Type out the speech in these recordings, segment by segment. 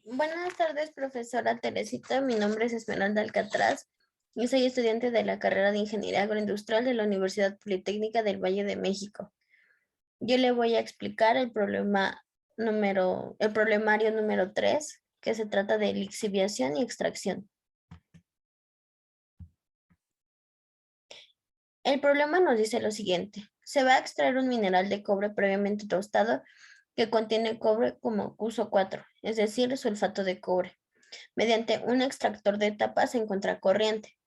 Buenas tardes, profesora Teresita. Mi nombre es Esmeralda Alcatraz y soy estudiante de la carrera de Ingeniería Agroindustrial de la Universidad Politécnica del Valle de México. Yo le voy a explicar el problemario número 3, que se trata de lixiviación y extracción. El problema nos dice lo siguiente: se va a extraer un mineral de cobre previamente tostado que contiene cobre como uso 4, es decir, sulfato de cobre, mediante un extractor de etapas en contracorriente.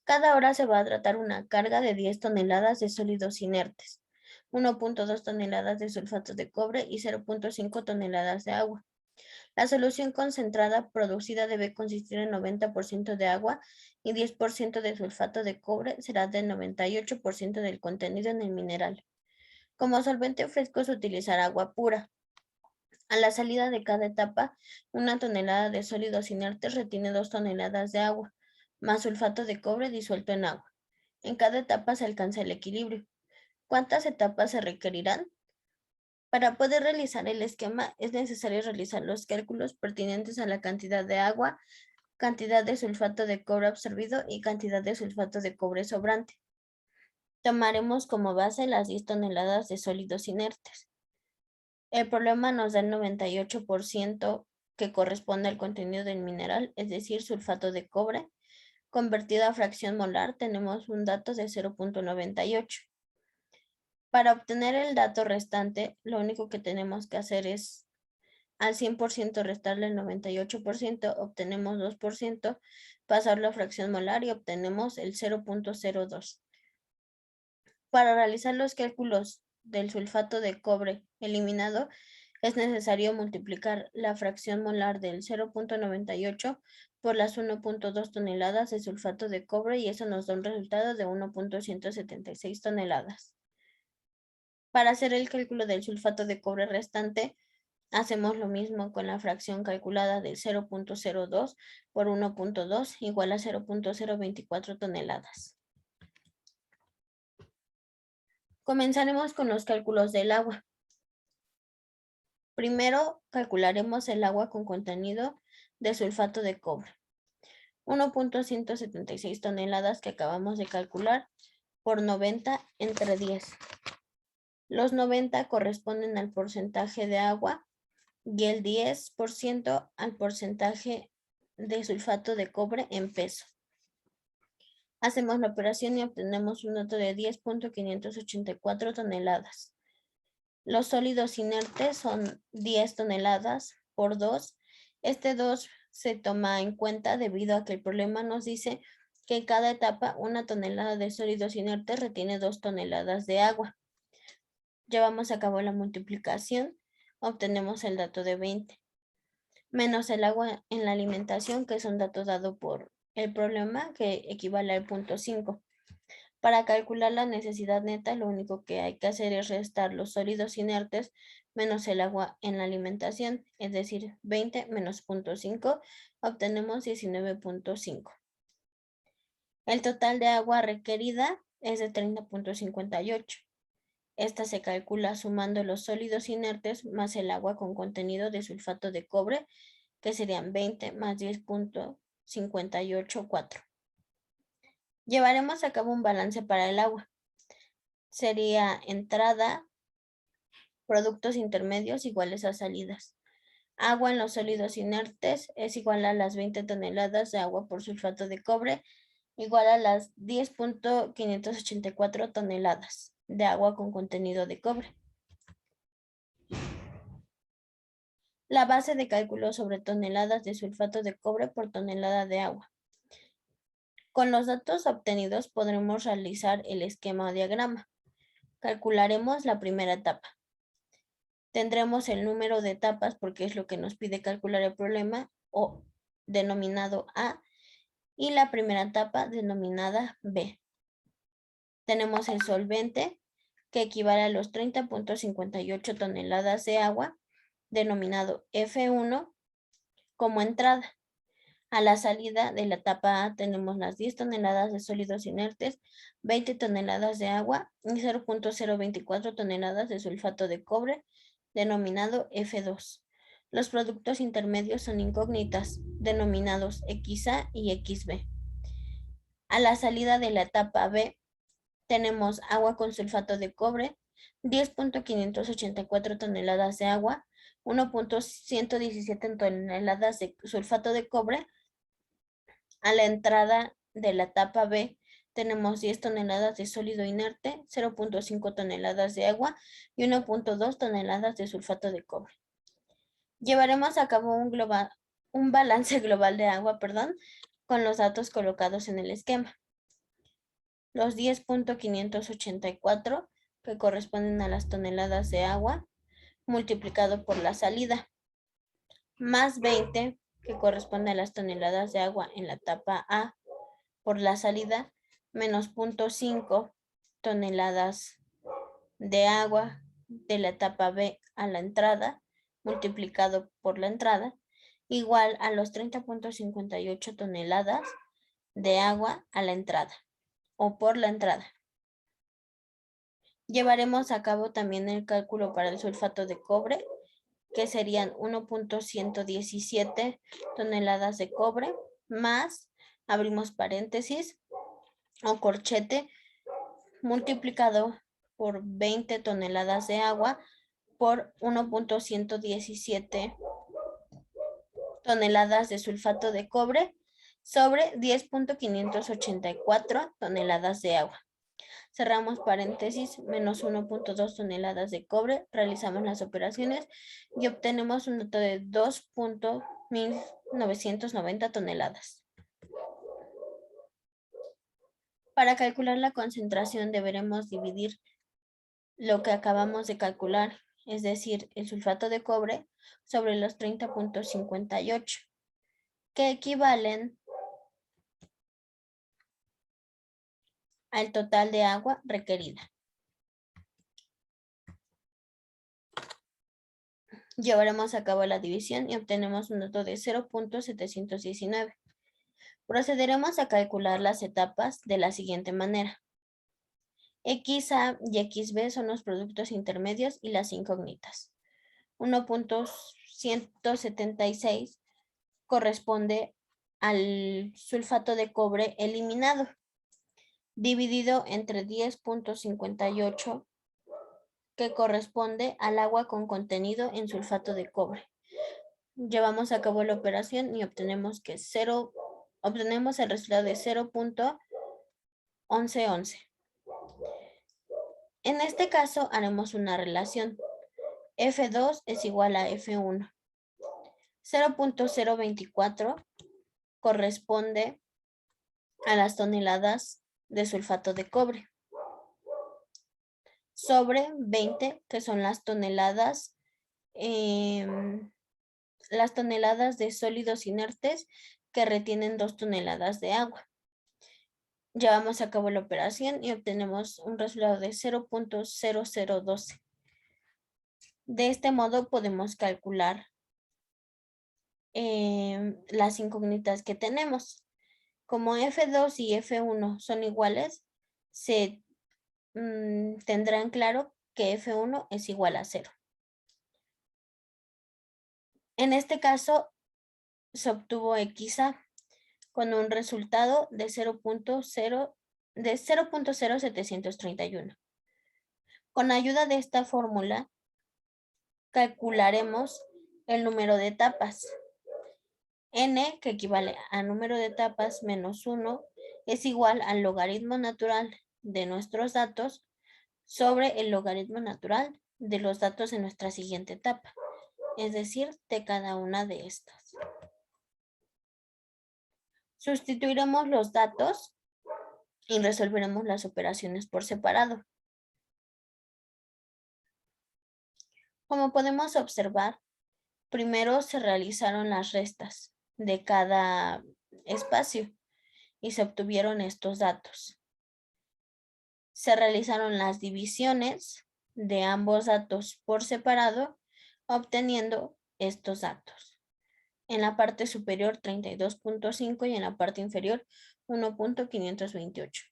Cada hora se va a tratar una carga de 10 toneladas de sólidos inertes, 1.2 toneladas de sulfato de cobre y 0.5 toneladas de agua. La solución concentrada producida debe consistir en 90% de agua y 10% de sulfato de cobre, será del 98% del contenido en el mineral. Como solvente fresco se utilizará agua pura. A la salida de cada etapa, una tonelada de sólidos inertes retiene 2 toneladas de agua, más sulfato de cobre disuelto en agua. En cada etapa se alcanza el equilibrio. ¿Cuántas etapas se requerirán? Para poder realizar el esquema es necesario realizar los cálculos pertinentes a la cantidad de agua, cantidad de sulfato de cobre absorbido y cantidad de sulfato de cobre sobrante. Tomaremos como base las 10 toneladas de sólidos inertes. El problema nos da el 98% que corresponde al contenido del mineral, es decir, sulfato de cobre. Convertido a fracción molar, tenemos un dato de 0.98. Para obtener el dato restante, lo único que tenemos que hacer es al 100% restarle el 98%, obtenemos 2%, pasarlo a fracción molar y obtenemos el 0.02. Para realizar los cálculos del sulfato de cobre eliminado, es necesario multiplicar la fracción molar del 0.98 por las 1.2 toneladas de sulfato de cobre y eso nos da un resultado de 1.176 toneladas. Para hacer el cálculo del sulfato de cobre restante, hacemos lo mismo con la fracción calculada del 0.02 por 1.2 igual a 0.024 toneladas. Comenzaremos con los cálculos del agua. Primero calcularemos el agua con contenido de sulfato de cobre. 1.176 toneladas que acabamos de calcular por 90 entre 10. Los 90 corresponden al porcentaje de agua y el 10% al porcentaje de sulfato de cobre en peso. Hacemos la operación y obtenemos un dato de 10.584 toneladas. Los sólidos inertes son 10 toneladas por 2. Este 2 se toma en cuenta debido a que el problema nos dice que en cada etapa una tonelada de sólidos inertes retiene 2 toneladas de agua. Llevamos a cabo la multiplicación, obtenemos el dato de 20, menos el agua en la alimentación, que es un dato dado por el problema, que equivale al 0.5. Para calcular la necesidad neta, lo único que hay que hacer es restar los sólidos inertes menos el agua en la alimentación, es decir, 20 menos 0.5, obtenemos 19.5. El total de agua requerida es de 30.58. Esta se calcula sumando los sólidos inertes más el agua con contenido de sulfato de cobre, que serían 20 más 10.584. Llevaremos a cabo un balance para el agua. Sería entrada, productos intermedios iguales a salidas. Agua en los sólidos inertes es igual a las 20 toneladas de agua por sulfato de cobre, igual a las 10.584 toneladas de agua con contenido de cobre. La base de cálculo sobre toneladas de sulfato de cobre por tonelada de agua. Con los datos obtenidos podremos realizar el esquema o diagrama. Calcularemos la primera etapa. Tendremos el número de etapas porque es lo que nos pide calcular el problema, o denominado A, y la primera etapa denominada B. Tenemos el solvente, que equivale a los 30.58 toneladas de agua, denominado F1, como entrada. A la salida de la etapa A tenemos las 10 toneladas de sólidos inertes, 20 toneladas de agua y 0.024 toneladas de sulfato de cobre, denominado F2. Los productos intermedios son incógnitas, denominados XA y XB. A la salida de la etapa B, tenemos agua con sulfato de cobre, 10.584 toneladas de agua, 1.117 toneladas de sulfato de cobre. A la entrada de la etapa B, tenemos 10 toneladas de sólido inerte, 0.5 toneladas de agua y 1.2 toneladas de sulfato de cobre. Llevaremos a cabo un balance global de agua, con los datos colocados en el esquema. Los 10.584, que corresponden a las toneladas de agua, multiplicado por la salida, más 20, que corresponde a las toneladas de agua en la etapa A por la salida, menos 0.5 toneladas de agua de la etapa B a la entrada, multiplicado por la entrada, igual a los 30.58 toneladas de agua a la entrada o por la entrada. Llevaremos a cabo también el cálculo para el sulfato de cobre, que serían 1.117 toneladas de cobre, más, abrimos paréntesis, o corchete, multiplicado por 20 toneladas de agua por 1.117 toneladas de sulfato de cobre sobre 10.584 toneladas de agua. Cerramos paréntesis, menos 1.2 toneladas de cobre, realizamos las operaciones y obtenemos un dato de 2.1990 toneladas. Para calcular la concentración deberemos dividir lo que acabamos de calcular, es decir, el sulfato de cobre, sobre los 30.58, que equivalen al total de agua requerida. Llevaremos a cabo la división y obtenemos un dato de 0.719. Procederemos a calcular las etapas de la siguiente manera. XA y XB son los productos intermedios y las incógnitas. 1.176 corresponde al sulfato de cobre eliminado, dividido entre 10.58, que corresponde al agua con contenido en sulfato de cobre. Llevamos a cabo la operación y obtenemos el resultado de 0.1111. En este caso haremos una relación. F2 es igual a F1. 0.024 corresponde a las toneladas de sulfato de cobre sobre 20, que son las toneladas de sólidos inertes que retienen 2 toneladas de agua. Llevamos a cabo la operación y obtenemos un resultado de 0.0012. De este modo podemos calcular las incógnitas que tenemos. Como F2 y F1 son iguales, se tendrá en claro que F1 es igual a 0. En este caso, se obtuvo XA con un resultado de 0.0731. Con ayuda de esta fórmula, calcularemos el número de etapas. N, que equivale a número de etapas menos 1, es igual al logaritmo natural de nuestros datos sobre el logaritmo natural de los datos en nuestra siguiente etapa, es decir, de cada una de estas. Sustituiremos los datos y resolveremos las operaciones por separado. Como podemos observar, primero se realizaron las restas de cada espacio y se obtuvieron estos datos. Se realizaron las divisiones de ambos datos por separado, obteniendo estos datos. En la parte superior 32.5 y en la parte inferior 1.528.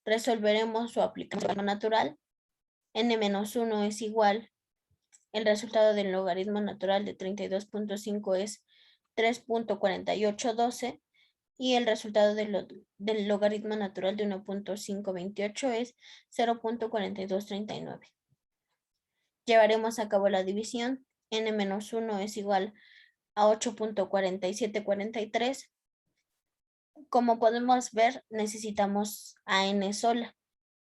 Resolveremos su aplicación natural. N-1 es igual El resultado del logaritmo natural de 32.5 es 3.4812 y el resultado del logaritmo natural de 1.528 es 0.4239. Llevaremos a cabo la división. N-1 es igual a 8.4743. Como podemos ver, necesitamos a n sola.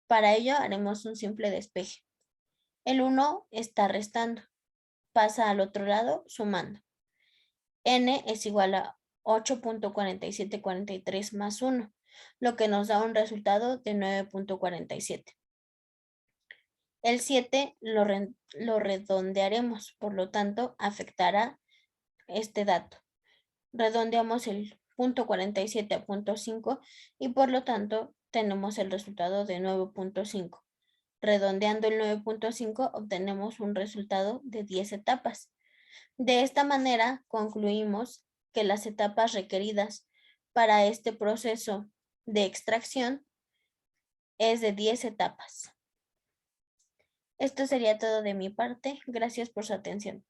Para ello haremos un simple despeje. El 1 está restando, pasa al otro lado sumando. N es igual a 8.4743 más 1, lo que nos da un resultado de 9.47. El 7 lo redondearemos, por lo tanto afectará este dato. Redondeamos el punto 47 a punto 5 y por lo tanto tenemos el resultado de 9.5. Redondeando el 9.5 obtenemos un resultado de 10 etapas. De esta manera concluimos que las etapas requeridas para este proceso de extracción es de 10 etapas. Esto sería todo de mi parte. Gracias por su atención.